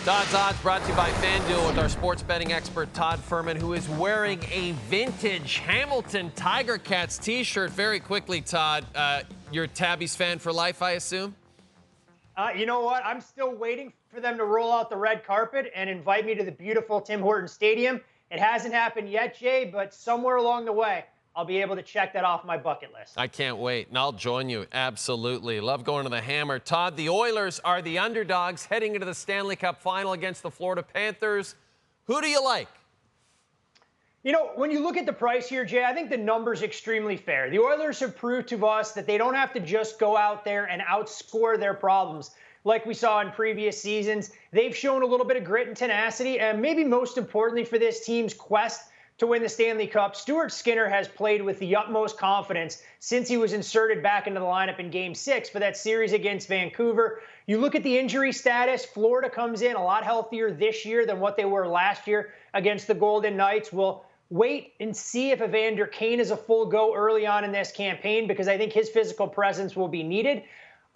Todd's Odds brought to you by FanDuel with our sports betting expert Todd Fuhrman, who is wearing a vintage Hamilton Tiger Cats t-shirt. Very quickly, Todd, you're a Tabbies fan for life, I assume? You know what? I'm still waiting for them to roll out the red carpet and invite me to the beautiful Tim Hortons Stadium. It hasn't happened yet, Jay, but somewhere along the way, I'll be able to check that off my bucket list. I can't wait, and I'll join you. Absolutely. Love going to the Hammer. Todd, the Oilers are the underdogs heading into the Stanley Cup Final against the Florida Panthers. Who do you like? You know, when you look at the price here, Jay, I think the number's extremely fair. The Oilers have proved to us that they don't have to just go out there and outscore their problems like we saw in previous seasons. They've shown a little bit of grit and tenacity, and maybe most importantly for this team's quest to win the Stanley Cup, Stuart Skinner has played with the utmost confidence since he was inserted back into the lineup in Game 6 for that series against Vancouver. You look at the injury status, Florida comes in a lot healthier this year than what they were last year against the Golden Knights. We'll wait and see if Evander Kane is a full go early on in this campaign, because I think his physical presence will be needed.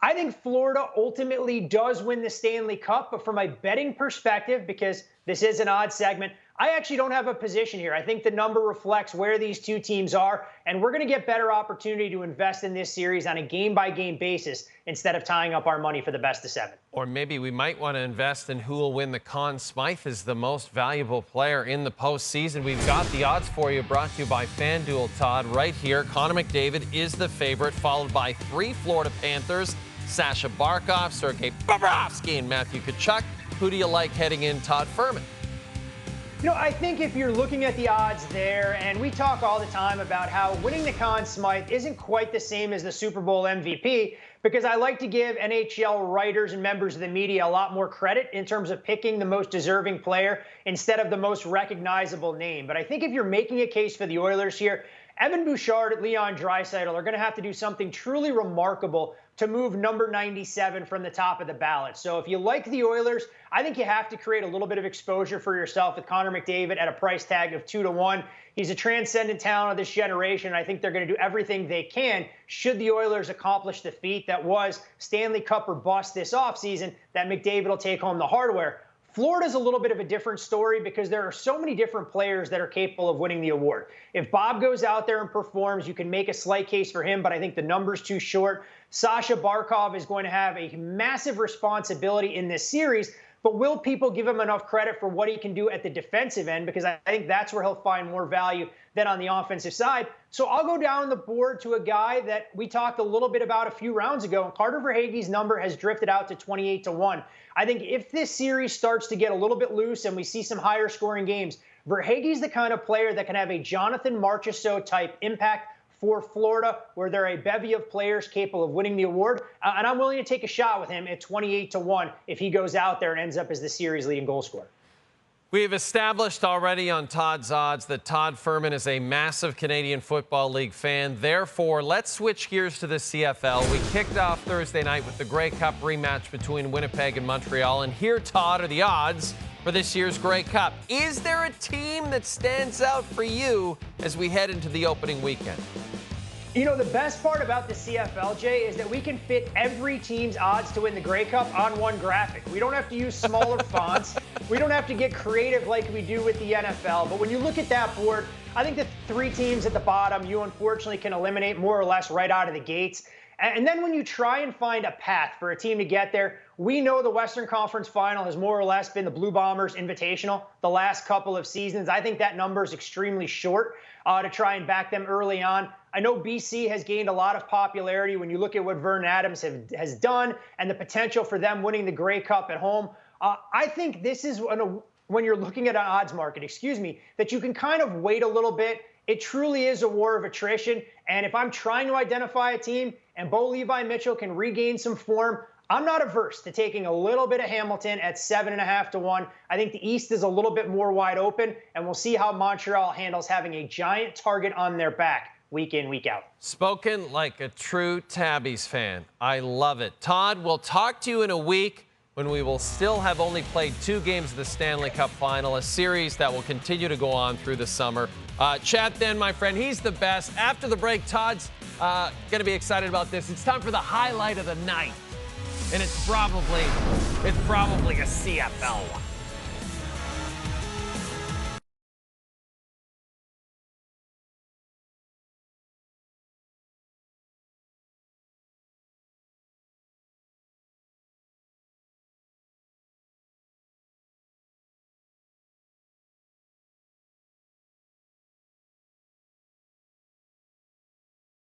I think Florida ultimately does win the Stanley Cup, but from a betting perspective, because this is an odd segment, I actually don't have a position here. I think the number reflects where these two teams are, and we're going to get better opportunity to invest in this series on a game-by-game basis instead of tying up our money for the best of 7. Or maybe we might want to invest in who will win the Conn Smythe as the most valuable player in the postseason. We've got the odds for you, brought to you by FanDuel, Todd, right here. Connor McDavid is the favorite, followed by 3 Florida Panthers, Sasha Barkov, Sergei Bobrovsky, and Matthew Tkachuk. Who do you like heading in, Todd Fuhrman? You know, I think if you're looking at the odds there, and we talk all the time about how winning the Conn Smythe isn't quite the same as the Super Bowl MVP, because I like to give NHL writers and members of the media a lot more credit in terms of picking the most deserving player instead of the most recognizable name. But I think if you're making a case for the Oilers here, Evan Bouchard and Leon Draisaitl are going to have to do something truly remarkable to move number 97 from the top of the ballot. So if you like the Oilers, I think you have to create a little bit of exposure for yourself with Connor McDavid at a price tag of 2-1. He's a transcendent talent of this generation, and I think they're going to do everything they can should the Oilers accomplish the feat that was Stanley Cup or bust this offseason, that McDavid will take home the hardware. Florida's a little bit of a different story because there are so many different players that are capable of winning the award. If Bob goes out there and performs, you can make a slight case for him, but I think the number's too short. Sasha Barkov is going to have a massive responsibility in this series, but will people give him enough credit for what he can do at the defensive end? Because I think that's where he'll find more value than on the offensive side. So I'll go down the board to a guy that we talked a little bit about a few rounds ago. Carter Verhaeghe's number has drifted out to 28-1. I think if this series starts to get a little bit loose and we see some higher scoring games, Verhaeghe's the kind of player that can have a Jonathan Marchessault type impact for Florida, where there are a bevy of players capable of winning the award. And I'm willing to take a shot with him at 28-1 if he goes out there and ends up as the series leading goal scorer. We have established already on Todd's Odds that Todd Fuhrman is a massive Canadian Football League fan. Therefore, let's switch gears to the CFL. We kicked off Thursday night with the Grey Cup rematch between Winnipeg and Montreal. And here, Todd, are the odds for this year's Grey Cup. Is there a team that stands out for you as we head into the opening weekend? You know, the best part about the CFL, Jay, is that we can fit every team's odds to win the Grey Cup on one graphic. We don't have to use smaller fonts. We don't have to get creative like we do with the NFL. But when you look at that board, I think the 3 teams at the bottom, you unfortunately can eliminate more or less right out of the gates. And then when you try and find a path for a team to get there, we know the Western Conference Final has more or less been the Blue Bombers Invitational the last couple of seasons. I think that number is extremely short to try and back them early on. I know BC has gained a lot of popularity when you look at what Vernon Adams has done and the potential for them winning the Grey Cup at home. I think this is when you're looking at an odds market, that you can kind of wait a little bit. It truly is a war of attrition. And if I'm trying to identify a team and Bo Levi Mitchell can regain some form, I'm not averse to taking a little bit of Hamilton at 7.5-1. I think the East is a little bit more wide open, and we'll see how Montreal handles having a giant target on their back week in, week out. Spoken like a true Tabbies fan. I love it. Todd, we'll talk to you in a week when we will still have only played 2 games of the Stanley Cup Final, a series that will continue to go on through the summer. Chat then, my friend. He's the best. After the break, Todd's going to be excited about this. It's time for the highlight of the night. and it's probably a CFL one.